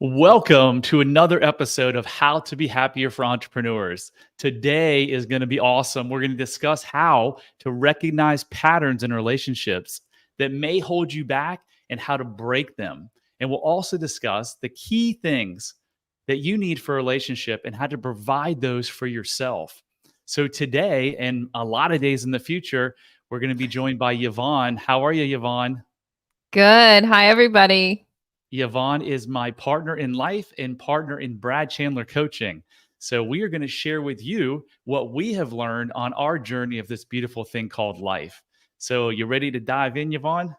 Welcome to another episode of How to Be Happier for Entrepreneurs. Today is going to be awesome. We're going to discuss how to recognize patterns in relationships that may hold you back and how to break them. And we'll also discuss the key things that you need for a relationship and how to provide those for yourself. So today and a lot of days in the future, we're going to be joined by Yvonne. How are you, Yvonne? Good. Hi, everybody. Yvonne is my partner in life and partner in Brad Chandler Coaching. So, we are going to share with you what we have learned on our journey of this beautiful thing called life. So, you ready to dive in, Yvonne?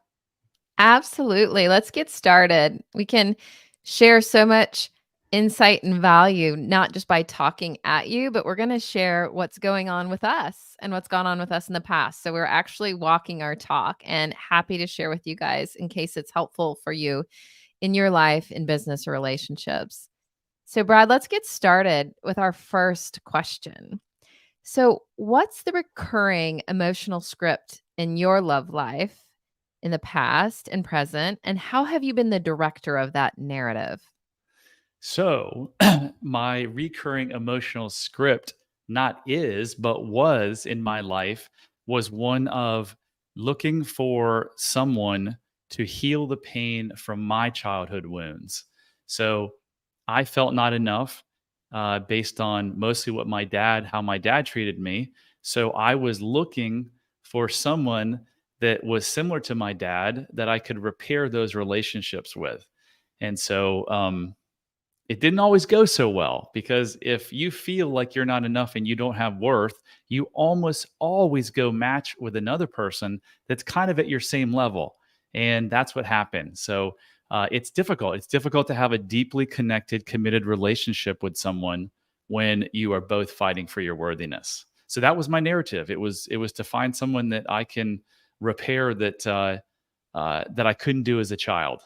Absolutely. Let's get started. We can share so much insight and value, not just by talking at you, but we're going to share what's going on with us and what's gone on with us in the past. So, we're actually walking our talk and happy to share with you guys in case it's helpful for you in your life, in business, or relationships. So, Brad, let's get started with our first question. So, what's the recurring emotional script in your love life in the past and present? And how have you been the director of that narrative? So, my recurring emotional script, but was in my life, was one of looking for someone to heal the pain from my childhood wounds. So, I felt not enough based on mostly how my dad treated me. So, I was looking for someone that was similar to my dad that I could repair those relationships with. And so, it didn't always go so well because if you feel like you're not enough and you don't have worth, you almost always go match with another person that's kind of at your same level. And that's what happened. So it's difficult. It's difficult to have a deeply connected, committed relationship with someone when you are both fighting for your worthiness. So that was my narrative. It was to find someone that I can repair that I couldn't do as a child.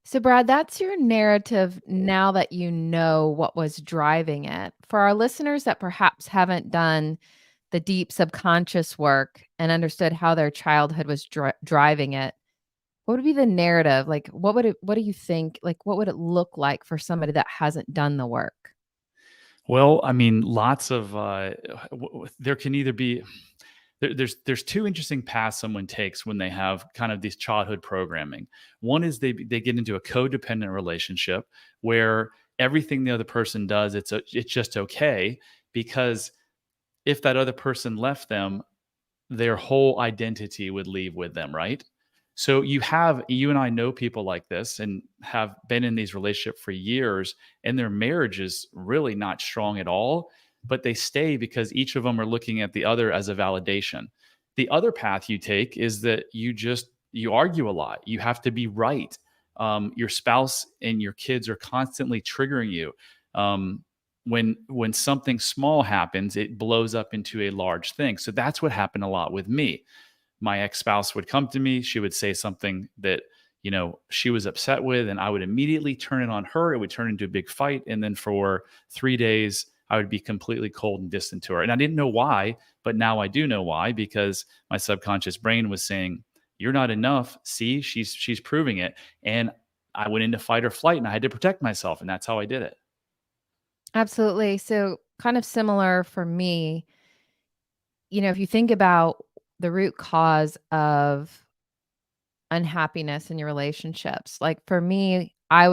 So, Brad, that's your narrative now that you know what was driving it. For our listeners that perhaps haven't done the deep subconscious work and understood how their childhood was driving it, what would be the narrative? Like, what do you think? Like, what would it look like for somebody that hasn't done the work? Well, I mean, lots of there can either be there's two interesting paths someone takes when they have kind of these childhood programming. One is they get into a codependent relationship where everything the other person does it's just okay because if that other person left them, their whole identity would leave with them, right? So you and I know people like this and have been in these relationships for years, and their marriage is really not strong at all, but they stay because each of them are looking at the other as a validation. The other path you take is that you argue a lot. You have to be right. Your spouse and your kids are constantly triggering you. Um, when something small happens, it blows up into a large thing. So that's what happened a lot with me. My ex-spouse would come to me, she would say something that, she was upset with, and I would immediately turn it on her. It would turn into a big fight. And then for 3 days, I would be completely cold and distant to her. And I didn't know why, but now I do know why, because my subconscious brain was saying, you're not enough. See, she's proving it. And I went into fight or flight and I had to protect myself. And that's how I did it. Absolutely. So, kind of similar for me, if you think about the root cause of unhappiness in your relationships, like for me, I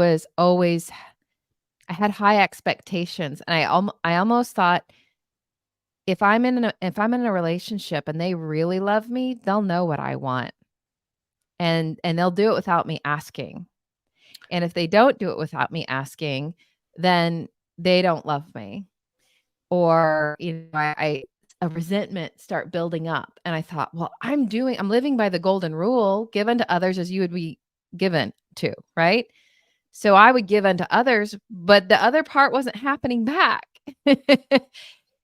had high expectations, and I almost thought if I'm in a relationship and they really love me, they'll know what I want, and they'll do it without me asking. And if they don't do it without me asking, then they don't love me. Or, I a resentment start building up. And I thought, well, I'm living by the golden rule, give unto others as you would be given to, right? So I would give unto others, but the other part wasn't happening back.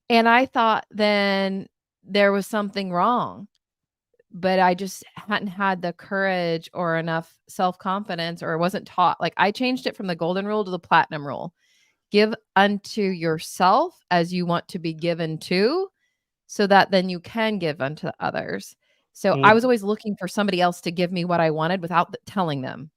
And I thought then there was something wrong, but I just hadn't had the courage or enough self-confidence, or wasn't taught. Like, I changed it from the golden rule to the platinum rule. Give unto yourself as you want to be given to, so that then you can give unto others. So I Well, was always looking for somebody else to give me what I wanted without telling them.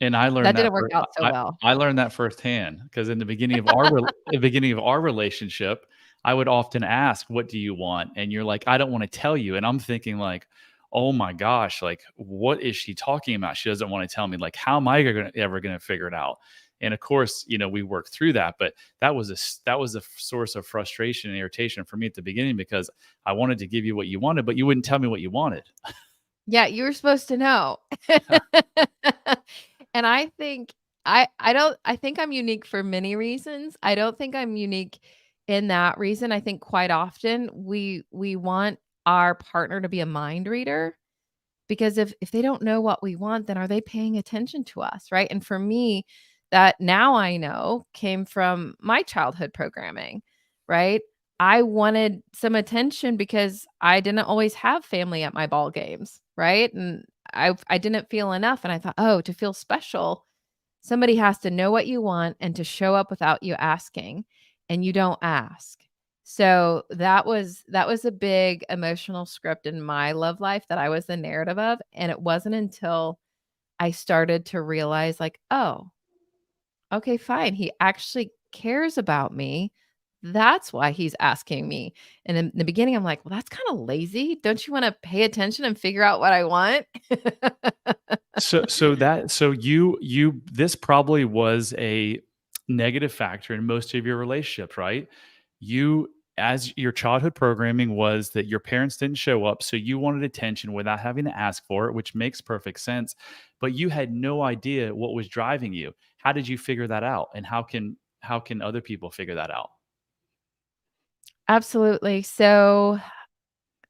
And I That learned that didn't work out so well. I learned that firsthand because in the beginning of the beginning of our relationship, I would often ask, "What do you want?" And you're like, "I don't wanna tell you." And I'm thinking like, "Oh my gosh, like, what is she talking about? She doesn't wanna tell me. Like, how am I gonna ever gonna figure it out?" And of course, we worked through that, but that was a source of frustration and irritation for me at the beginning because I wanted to give you what you wanted, but you wouldn't tell me what you wanted. Yeah, you were supposed to know. And I think I think I'm unique for many reasons. I don't think I'm unique in that reason. I think quite often we want our partner to be a mind reader because if they don't know what we want, then are they paying attention to us, right? And for me, that now I know came from my childhood programming, right? I wanted some attention because I didn't always have family at my ball games, right? And I didn't feel enough and I thought, "Oh, to feel special, somebody has to know what you want and to show up without you asking, and you don't ask." So that was a big emotional script in my love life that I was the narrative of, and it wasn't until I started to realize like, "Oh, okay, fine. He actually cares about me. That's why he's asking me." And in the beginning, I'm like, "Well, that's kinda lazy. Don't you wanna pay attention and figure out what I want?" So you this probably was a negative factor in most of your relationships, right? You as your childhood programming was that your parents didn't show up, so you wanted attention without having to ask for it, which makes perfect sense, but you had no idea what was driving you. How did you figure that out? And how can other people figure that out? Absolutely. So,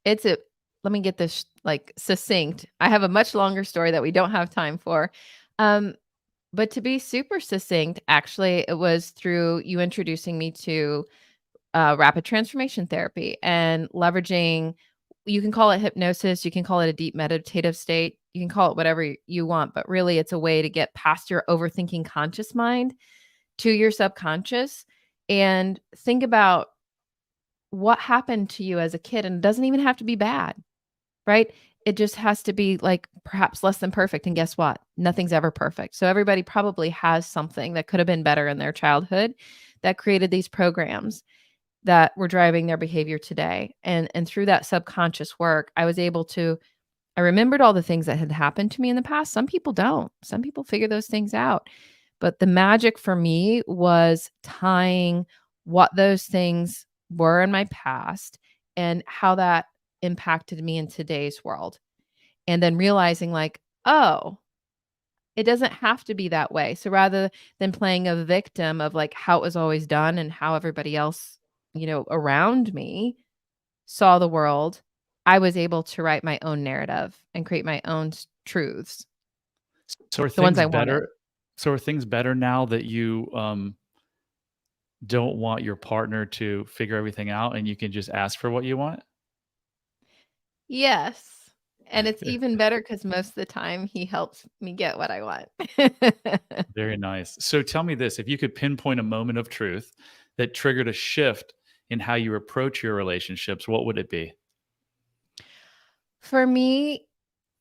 it's a let me get this, like, succinct. I have a much longer story that we don't have time for. Um, but to be super succinct, actually, it was through you introducing me to rapid transformation therapy and leveraging you can call it hypnosis, you can call it a deep meditative state, you can call it whatever you want, but really it's a way to get past your overthinking conscious mind to your subconscious and think about what happened to you as a kid. And it doesn't even have to be bad, right? It just has to be like perhaps less than perfect. And guess what? Nothing's ever perfect. So everybody probably has something that could have been better in their childhood that created these programs that were driving their behavior today. And through that subconscious work, I was able to I remembered all the things that had happened to me in the past. Some people don't. Some people figure those things out. But the magic for me was tying what those things were in my past and how that impacted me in today's world. And then realizing like, "Oh, it doesn't have to be that way." So rather than playing a victim of like how it was always done and how everybody else, around me saw the world, I was able to write my own narrative and create my own truths, So are the ones things I wanted. better? So are things better now that you don't want your partner to figure everything out and you can just ask for what you want? Yes. And it's even better because most of the time he helps me get what I want. Very nice. So tell me this, if you could pinpoint a moment of truth that triggered a shift in how you approach your relationships, what would it be? For me,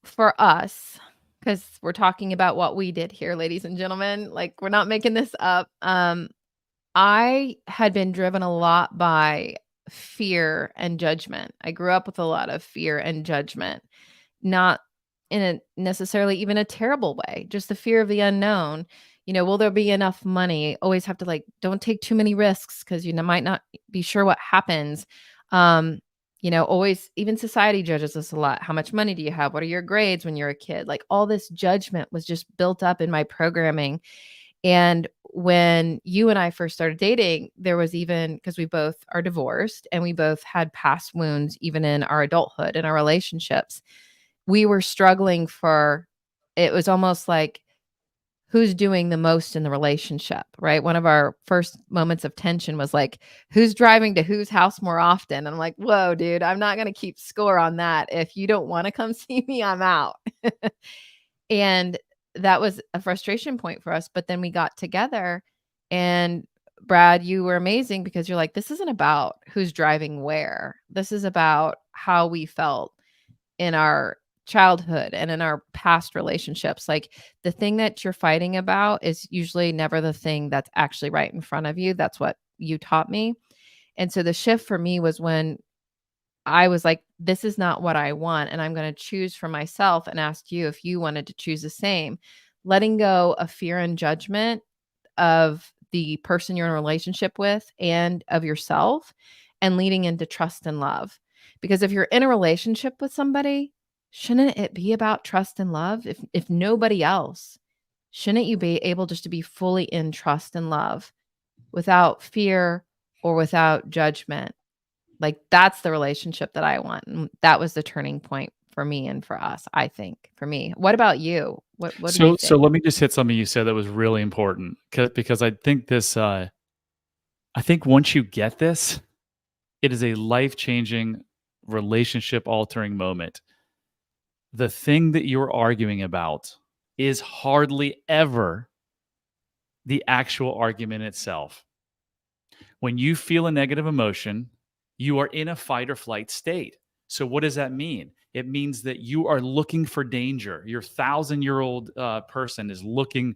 for us, because 'cause we're talking about what we did here, ladies and gentlemen, like, we're not making this up. I had been driven a lot by fear and judgment. I grew up with a lot of fear and judgment, not in a necessarily even a terrible way, just the fear of the unknown. Will there be enough money? Always have to like, don't take too many risks because might not be sure what happens. Um, always even society judges us a lot. How much money do you have? What are your grades when you're a kid? Like all this judgment was just built up in my programming and when you and I first started dating, there was even because we both are divorced and we both had past wounds, even in our adulthood in our relationships. We were struggling for it was almost like who's doing the most in the relationship, right? One of our first moments of tension was like, who's driving to whose house more often? And I'm like, whoa, dude, I'm not going to keep score on that. If you don't want to come see me, I'm out. And that was a frustration point for us, but then we got together and Brad, you were amazing because you're like, this isn't about who's driving where. This is about how we felt in our childhood and in our past relationships. Like, the thing that you're fighting about is usually never the thing that's actually right in front of you. That's what you taught me. And so the shift for me was when I was like, this is not what I want. And I'm going to choose for myself and ask you if you wanted to choose the same. Letting go of fear and judgment of the person you're in a relationship with and of yourself, and leading into trust and love. Because if you're in a relationship with somebody, shouldn't it be about trust and love? If nobody else, shouldn't you be able just to be fully in trust and love without fear or without judgment? Like, that's the relationship that I want. And that was the turning point for me and for us, I think, for me. What about you? What do you So think? let me just hit something you said that was really important, because I think this. I think once you get this, it is a life changing, relationship altering moment. The thing that you're arguing about is hardly ever the actual argument itself. When you feel a negative emotion, you are in a fight or flight state. So, what does that mean? It means that you are looking for danger. Your 1,000-year-old person is looking.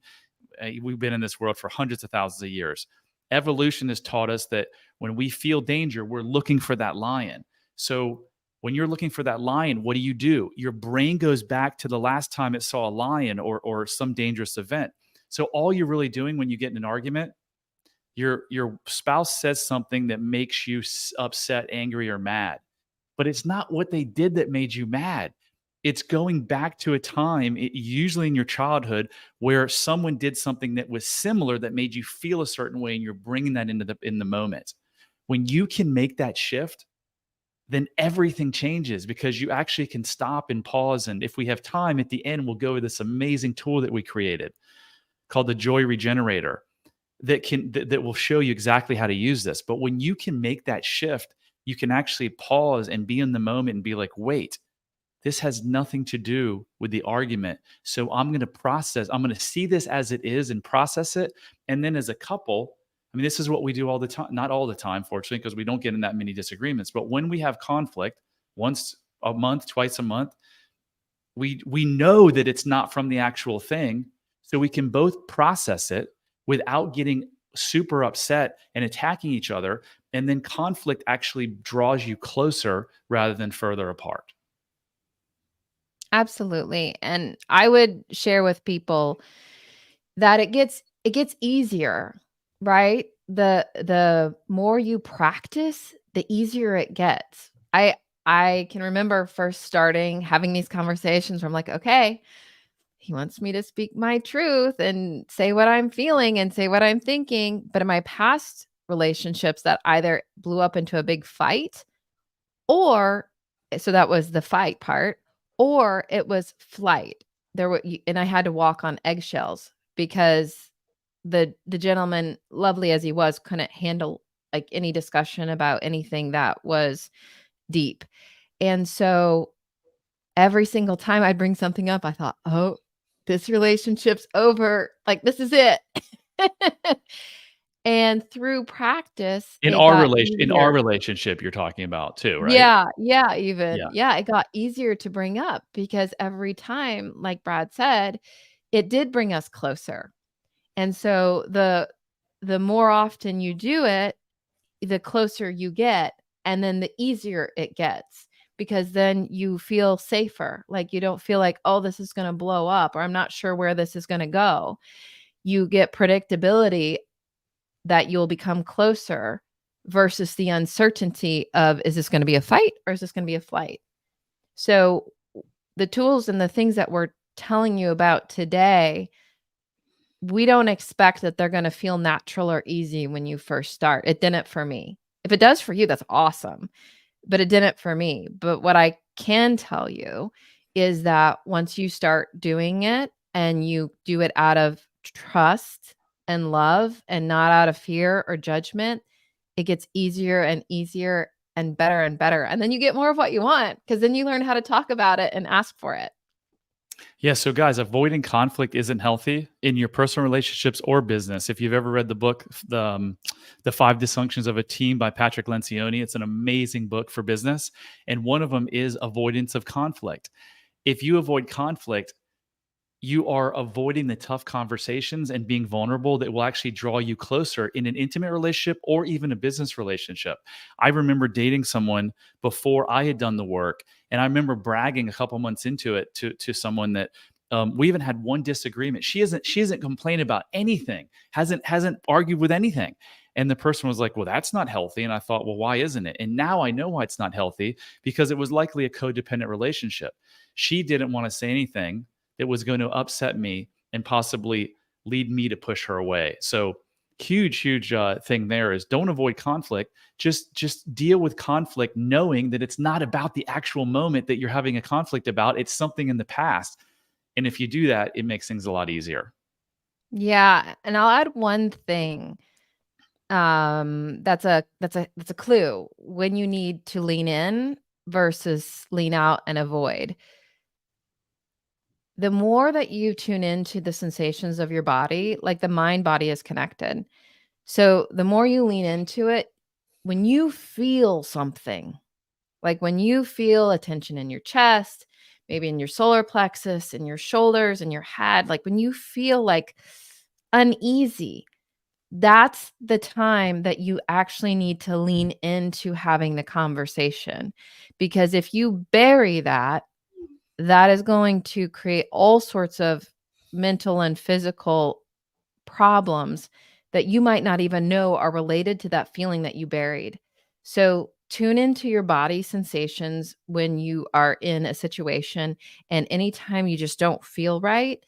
We've been in this world for hundreds of thousands of years. Evolution has taught us that when we feel danger, we're looking for that lion. So, when you're looking for that lion, what do? Your brain goes back to the last time it saw a lion or some dangerous event. So, all you're really doing when you get in an argument, your spouse says something that makes you upset, angry, or mad, but it's not what they did that made you mad. It's going back to a time, usually in your childhood, where someone did something that was similar that made you feel a certain way, and you're bringing that into the moment. When you can make that shift, then everything changes, because you actually can stop and pause. And if we have time at the end, we'll go with this amazing tool that we created called the Joy Regenerator that will show you exactly how to use this. But when you can make that shift, you can actually pause and be in the moment and be like, wait, this has nothing to do with the argument. So I'm going to see this as it is and process it. And then as a couple, I mean, this is what we do all the time, not all the time, fortunately, because we don't get in that many disagreements. But when we have conflict once a month, twice a month, we know that it's not from the actual thing, so we can both process it without getting super upset and attacking each other. And then conflict actually draws you closer rather than further apart. Absolutely. And I would share with people that it gets easier, right? The more you practice, the easier it gets. I can remember first starting having these conversations where I'm like, okay, he wants me to speak my truth and say what I'm feeling and say what I'm thinking. But in my past relationships, that either blew up into a big fight, or so that was the fight part, or it was flight. And I had to walk on eggshells because the gentleman, lovely as he was, couldn't handle like any discussion about anything that was deep. And so every single time I'd bring something up, I thought, "Oh, this relationship's over. Like, this is it." And through practice, In it our got relation in our easier. relationship, you're talking about too, right? Yeah, yeah, even. Yeah. Yeah, it got easier to bring up because every time, like Brad said, it did bring us closer. And so the more often you do it, the closer you get, and then the easier it gets, because then you feel safer. Like, you don't feel like, "Oh, this is gonna blow up," or "I'm not sure where this is gonna go." You get predictability that you'll become closer versus the uncertainty of, is this gonna be a fight or is this gonna be a flight? So, the tools and the things that we're telling you about today, we don't expect that they're gonna feel natural or easy when you first start. It didn't for me. If it does for you, that's awesome, but it didn't for me. But what I can tell you is that once you start doing it and you do it out of trust and love and not out of fear or judgment, it gets easier and easier and better and better. And then you get more of what you want, because then you learn how to talk about it and ask for it. Yeah, so guys, avoiding conflict isn't healthy in your personal relationships or business. If you've ever read the book, The Five Dysfunctions of a Team by Patrick Lencioni, it's an amazing book for business. And one of them is avoidance of conflict. If you avoid conflict, you are avoiding the tough conversations and being vulnerable that will actually draw you closer in an intimate relationship or even a business relationship. I remember dating someone before I had done the work, and I remember bragging a couple months into it to someone that we even had one disagreement. She hasn't complained about anything, hasn't argued with anything. And the person was like, "Well, that's not healthy." And I thought, "Well, why isn't it?" And now I know why it's not healthy, because it was likely a codependent relationship. She didn't want to say anything that was going to upset me and possibly lead me to push her away. So huge thing there is, don't avoid conflict. Just deal with conflict, knowing that it's not about the actual moment that you're having a conflict about. It's something in the past. And if you do that, it makes things a lot easier. Yeah, and I'll add one thing. That's a clue when you need to lean in versus lean out and avoid. The more that you tune into the sensations of your body, like the mind body is connected. So the more you lean into it, when you feel something, like when you feel a tension in your chest, maybe in your solar plexus, in your shoulders, in your head, like when you feel like uneasy, that's the time that you actually need to lean into having the conversation. Because if you bury that, that is going to create all sorts of mental and physical problems that you might not even know are related to that feeling that you buried. So tune into your body sensations when you are in a situation, and anytime you just don't feel right,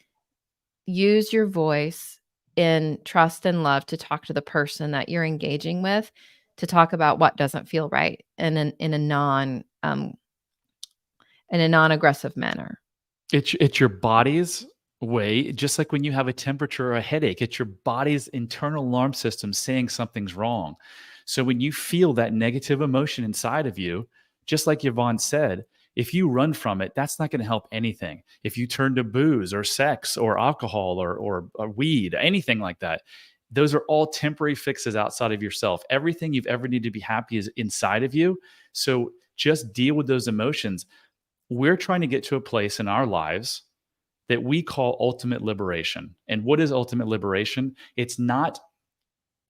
use your voice in trust and love to talk to the person that you're engaging with, to talk about what doesn't feel right in a non-aggressive manner. It's your body's way, just like when you have a temperature or a headache, it's your body's internal alarm system saying something's wrong. So when you feel that negative emotion inside of you, just like Yvonne said, if you run from it, that's not going to help anything. If you turn to booze or sex or alcohol or weed, anything like that, those are all temporary fixes outside of yourself. Everything you've ever needed to be happy is inside of you. So just deal with those emotions. We're trying to get to a place in our lives that we call ultimate liberation. And what is ultimate liberation? It's not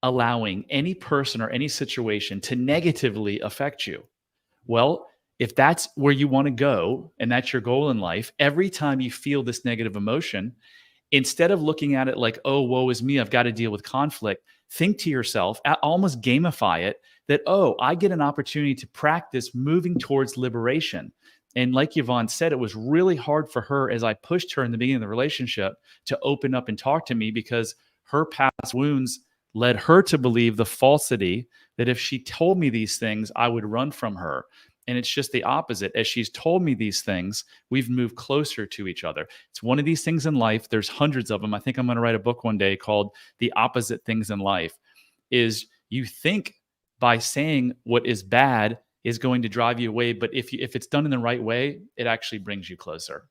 allowing any person or any situation to negatively affect you. Well, if that's where you want to go and that's your goal in life, every time you feel this negative emotion, instead of looking at it like, "Oh, woe is me, I've got to deal with conflict," think to yourself, almost gamify it, that, "Oh, I get an opportunity to practice moving towards liberation." And like Yvonne said, it was really hard for her as I pushed her in the beginning of the relationship to open up and talk to me, because her past wounds led her to believe the falsity that if she told me these things, I would run from her. And it's just the opposite. As she's told me these things, we've moved closer to each other. It's one of these things in life. There's hundreds of them. I think I'm going to write a book one day called The Opposite Things in Life. Is you think by saying what is bad is going to drive you away, but if it's done in the right way, it actually brings you closer.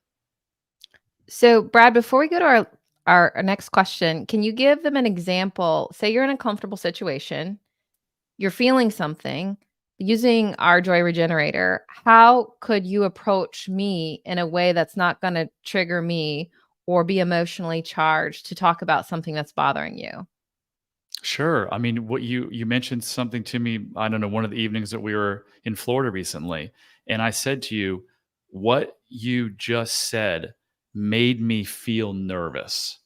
So, Brad, before we go to our next question, can you give them an example? Say you're in a comfortable situation, you're feeling something, using our joy regenerator. How could you approach me in a way that's not going to trigger me or be emotionally charged to talk about something that's bothering you? Sure. I mean, what you mentioned something to me, I don't know, one of the evenings that we were in Florida recently, and I said to you, "What you just said made me feel nervous.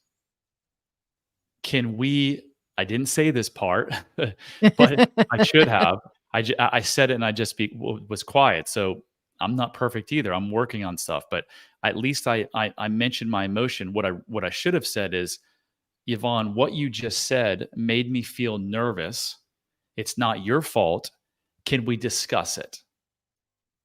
Can we?" I didn't say this part, but I should have. I said it and I just was quiet. So I'm not perfect either. I'm working on stuff, but at least I mentioned my emotion. What I should have said is, "Yvonne, what you just said made me feel nervous. It's not your fault. Can we discuss it?"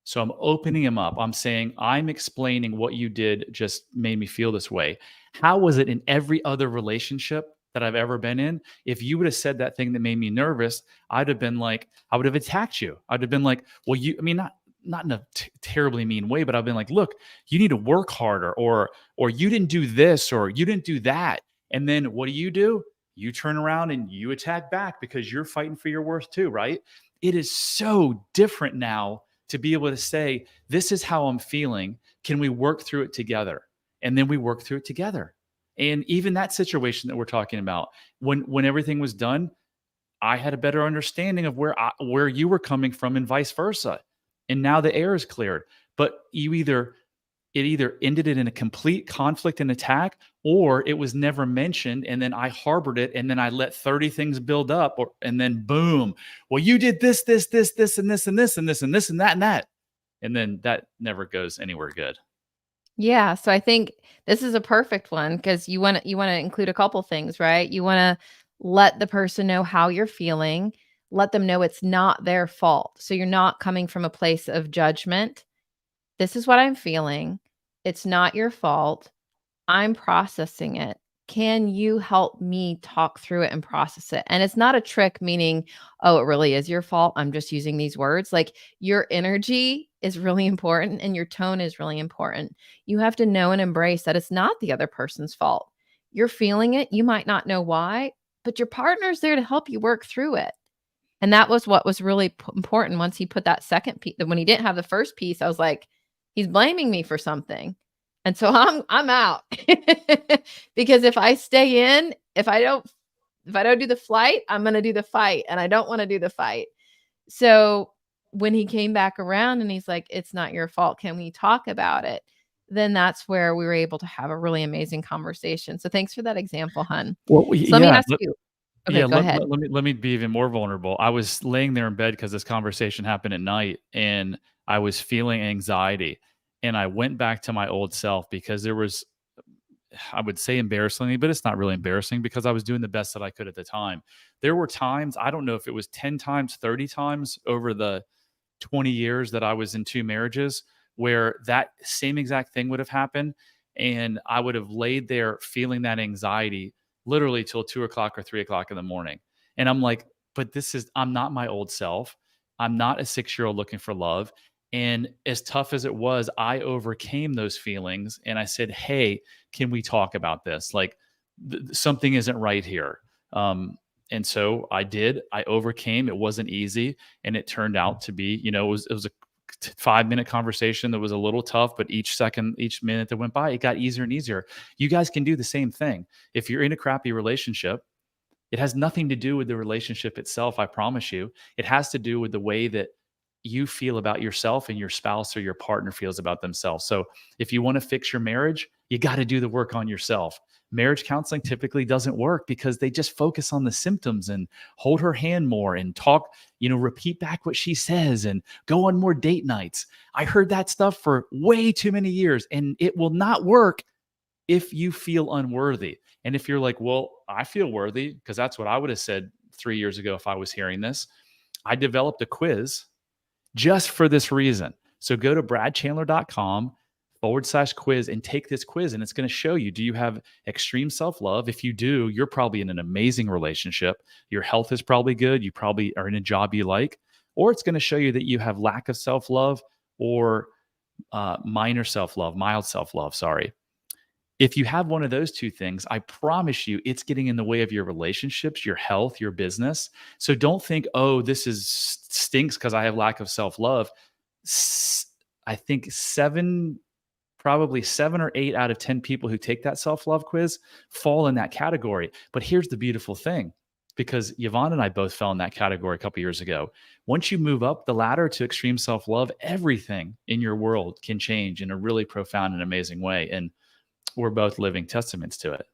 So I'm opening him up. I'm saying, "I'm explaining what you did just made me feel this way. How was it in every other relationship that I've ever been in? If you would have said that thing that made me nervous, I'd have been like, I would have attacked you. I'd have been like, well, I mean, not in a terribly mean way, but I've been like, look, you need to work harder, or you didn't do this, or you didn't do that." And then what do? You turn around and you attack back because you're fighting for your worth too, right? It is so different now to be able to say, "This is how I'm feeling. Can we work through it together? And then we work through it together. And even that situation that we're talking about, when everything was done, I had a better understanding of where you were coming from and vice versa. And now the air is cleared. But it either ended it in a complete conflict and attack, or it was never mentioned, and then I harbored it, and then I let 30 things build up, and then boom, well, you did this, this, this, this, and this, and this, and this, and this, and that, and that. And then that never goes anywhere good. Yeah, so I think this is a perfect one because you wanna include a couple things, right? You wanna let the person know how you're feeling, let them know it's not their fault. So you're not coming from a place of judgment. "This is what I'm feeling. It's not your fault. I'm processing it. Can you help me talk through it and process it?" And it's not a trick, meaning, "Oh, it really is your fault. I'm just using these words." Like, your energy is really important and your tone is really important. You have to know and embrace that it's not the other person's fault. You're feeling it. You might not know why, but your partner's there to help you work through it. And that was what was really important once he put that second piece. When he didn't have the first piece, I was like, "He's blaming me for something." And so I'm out. Because if I stay in, if I don't do the flight, I'm gonna do the fight, and I don't wanna do the fight. So, when he came back around and he's like, "It's not your fault. Can we talk about it?" Then that's where we were able to have a really amazing conversation. So thanks for that example, hun. Well, So let me yeah. ask you. Okay, Yeah, go ahead. let me be even more vulnerable. I was laying there in bed because this conversation happened at night, and I was feeling anxiety, and I went back to my old self because there was, I would say embarrassingly, but it's not really embarrassing because I was doing the best that I could at the time. There were times, I don't know if it was 10 times, 30 times over the 20 years that I was in 2 marriages where that same exact thing would have happened. And I would have laid there feeling that anxiety literally till 2 o'clock or 3 o'clock in the morning. And I'm like, but I'm not my old self. I'm not a 6 year old looking for love. And as tough as it was, I overcame those feelings and I said, hey, can we talk about this? Like, something isn't right here. And so I did. I overcame. It wasn't easy, and it turned out to be, it was a 5 minute conversation that was a little tough, but each second, each minute that went by, it got easier and easier. You guys can do the same thing. If you're in a crappy relationship, it has nothing to do with the relationship itself, I promise you. It has to do with the way that you feel about yourself and your spouse or your partner feels about themselves. So, if you want to fix your marriage, you got to do the work on yourself. Marriage counseling typically doesn't work because they just focus on the symptoms and hold her hand more and talk, repeat back what she says and go on more date nights. I heard that stuff for way too many years, and it will not work if you feel unworthy. And if you're like, well, I feel worthy, because that's what I would have said 3 years ago if I was hearing this, I developed a quiz just for this reason. So go to bradchandler.com/quiz and take this quiz. And it's going to show you, do you have extreme self love? If you do, you're probably in an amazing relationship. Your health is probably good. You probably are in a job you like. Or it's going to show you that you have lack of self love or mild self love, sorry. If you have one of those two things, I promise you it's getting in the way of your relationships, your health, your business. So don't think, oh, this is stinks because I have lack of self-love. I think probably 7 or 8 out of 10 people who take that self-love quiz fall in that category. But here's the beautiful thing, because Yvonne and I both fell in that category a couple years ago. Once you move up the ladder to extreme self-love, everything in your world can change in a really profound and amazing way. And we're both living testaments to it.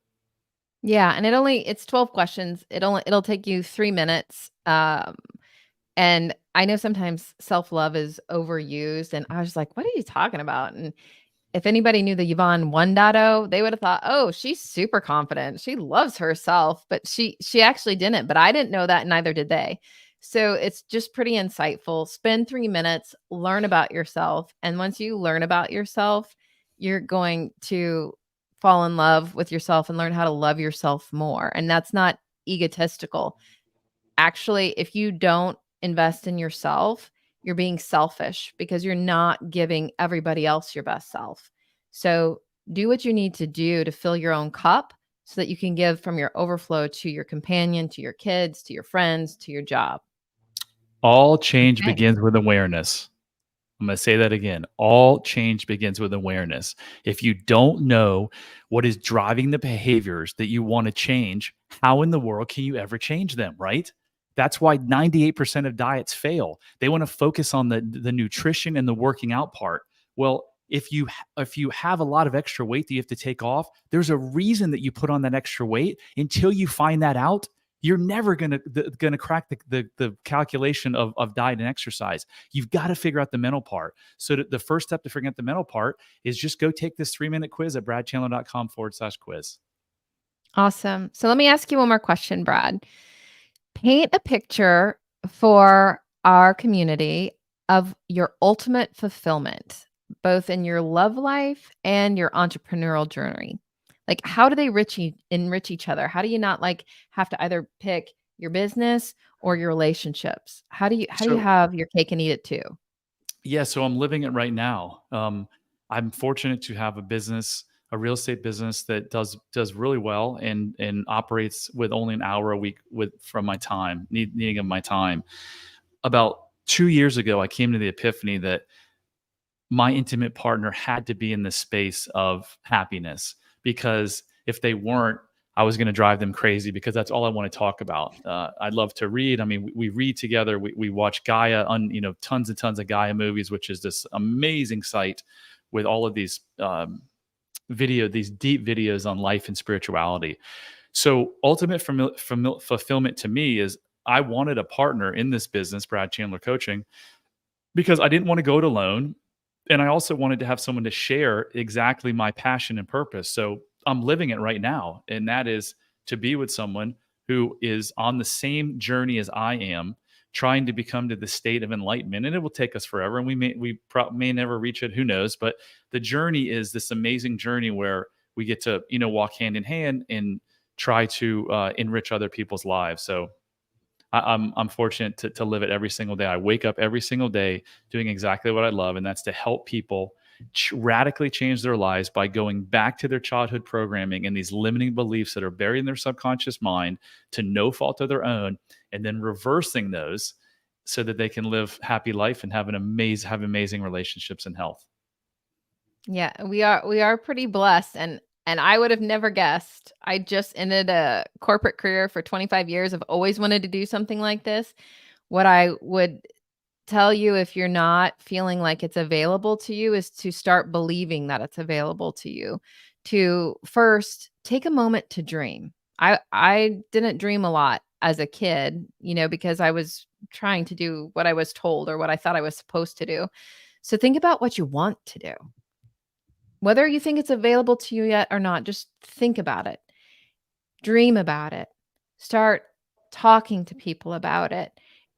Yeah, and it's 12 questions. It'll take you 3 minutes. And I know sometimes self-love is overused, and I was like, "What are you talking about?" And if anybody knew the Yvonne 1.0, they would have thought, "Oh, she's super confident. She loves herself." But she actually didn't, but I didn't know that, and neither did they. So it's just pretty insightful. Spend 3 minutes, learn about yourself, and once you learn about yourself, you're going to fall in love with yourself and learn how to love yourself more. And that's not egotistical. Actually, if you don't invest in yourself, you're being selfish because you're not giving everybody else your best self. So do what you need to do to fill your own cup so that you can give from your overflow to your companion, to your kids, to your friends, to your job. All change Okay. begins with awareness. I'm going to say that again. All change begins with awareness. If you don't know what is driving the behaviors that you want to change, how in the world can you ever change them, right? That's why 98% of diets fail. They want to focus on the nutrition and the working out part. Well, if you have a lot of extra weight that you have to take off, there's a reason that you put on that extra weight. Until you find that out, you're never gonna crack the calculation of diet and exercise. You've got to figure out the mental part. So the first step to figuring out the mental part is just go take this 3-minute quiz at bradchandler.com/quiz. Awesome. So let me ask you one more question, Brad. Paint a picture for our community of your ultimate fulfillment, both in your love life and your entrepreneurial journey. Like, how do they enrich each other? How do you not like have to either pick your business or your relationships? How do you So have your cake and eat it too? yeah, so I'm living it right now. I'm fortunate to have a business, a real estate business that does really well and operates with only an hour a week with from my time, needing of my time. About 2 years ago, I came to the epiphany that my intimate partner had to be in the space of happiness, because if they weren't, I was going to drive them crazy, because that's all I want to talk about. I love to read. I mean, we read together. We watch Gaia on, tons and tons of Gaia movies, which is this amazing site with all of these these deep videos on life and spirituality. So ultimate fulfillment to me is I wanted a partner in this business, Brad Chandler Coaching, because I didn't want to go it alone. And I also wanted to have someone to share exactly my passion and purpose. So I'm living it right now. And that is to be with someone who is on the same journey as I am, trying to become to the state of enlightenment. And it will take us forever. And may never reach it. Who knows? But the journey is this amazing journey where we get to, walk hand in hand and try to enrich other people's lives. So I'm fortunate to live it every single day. I wake up every single day doing exactly what I love, and that's to help people radically change their lives by going back to their childhood programming and these limiting beliefs that are buried in their subconscious mind to no fault of their own, and then reversing those so that they can live happy life and have amazing relationships and health. Yeah, we are pretty blessed, and I would have never guessed. I just ended a corporate career for 25 years. I've always wanted to do something like this. What I would tell you, if you're not feeling like it's available to you, is to start believing that it's available to you. To first take a moment to dream. I didn't dream a lot as a kid, because I was trying to do what I was told or what I thought I was supposed to do. So think about what you want to do. Whether you think it's available to you yet or not, just think about it. Dream about it. Start talking to people about it.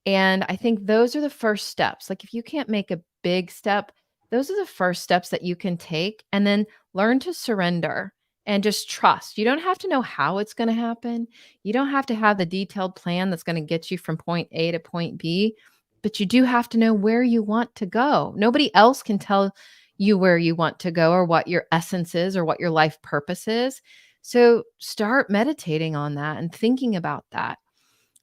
And I think those are the first steps. Like, if you can't make a big step, those are the first steps that you can take, and then learn to surrender and just trust. You don't have to know how it's going to happen. You don't have to have the detailed plan that's going to get you from point A to point B, but you do have to know where you want to go. Nobody else can tell you where you want to go or what your essence is or what your life purpose is. So start meditating on that and thinking about that.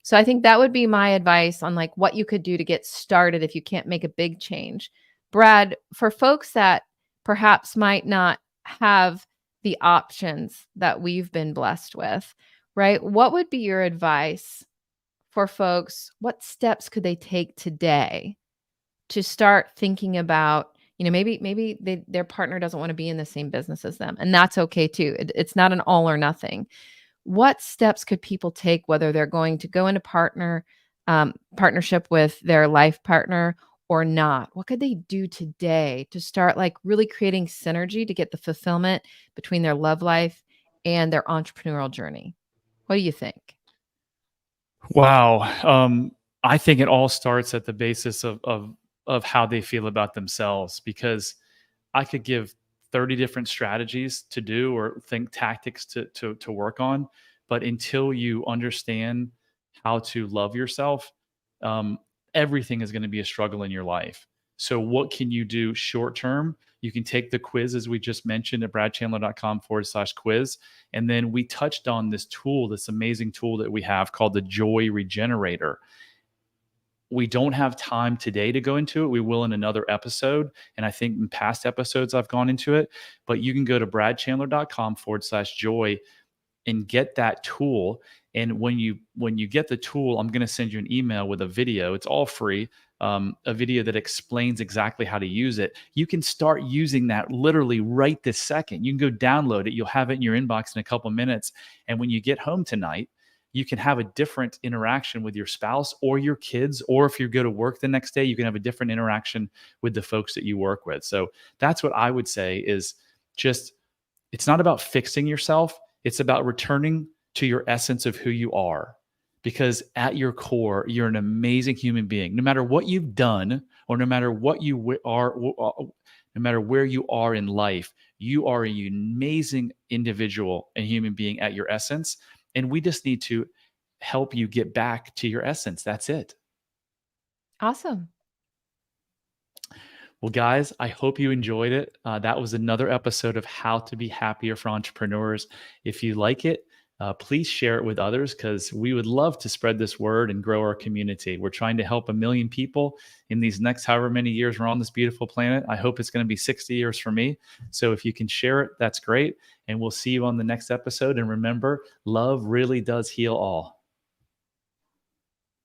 So I think that would be my advice on like what you could do to get started if you can't make a big change. Brad, for folks that perhaps might not have the options that we've been blessed with, right? What would be your advice for folks? What steps could they take today to start thinking about, maybe their partner doesn't want to be in the same business as them, and that's okay too. It's not an all or nothing. What steps could people take, whether they're going to go into partnership with their life partner or not? What could they do today to start like really creating synergy to get the fulfillment between their love life and their entrepreneurial journey? What do you think? Wow. I think it all starts at the basis of how they feel about themselves, because I could give 30 different strategies to do or think tactics to work on, but until you understand how to love yourself, um, everything is going to be a struggle in your life. So, what can you do short term? You can take the quiz, as we just mentioned, at bradchandler.com/quiz. And then we touched on this tool, this amazing tool that we have called the Joy Regenerator. We don't have time today to go into it. We will in another episode. And I think in past episodes, I've gone into it. But you can go to bradchandler.com/joy and get that tool. And when you get the tool, I'm going to send you an email with a video. It's all free. A video that explains exactly how to use it. You can start using that literally right this second. You can go download it. You'll have it in your inbox in a couple minutes. And when you get home tonight, you can have a different interaction with your spouse or your kids, or if you go to work the next day, you can have a different interaction with the folks that you work with. So that's what I would say is just, it's not about fixing yourself. It's about returning to your essence of who you are. Because at your core, you're an amazing human being. No matter what you've done, or no matter what you are, no matter where you are in life, you are an amazing individual and human being at your essence. And we just need to help you get back to your essence. That's it. Awesome. Well, guys, I hope you enjoyed it. That was another episode of How to Be Happier for Entrepreneurs. If you like it, please share it with others, because we would love to spread this word and grow our community. We're trying to help 1 million people in these next however many years we're on this beautiful planet. I hope it's going to be 60 years for me. So if you can share it, that's great. And we'll see you on the next episode. And remember, love really does heal all.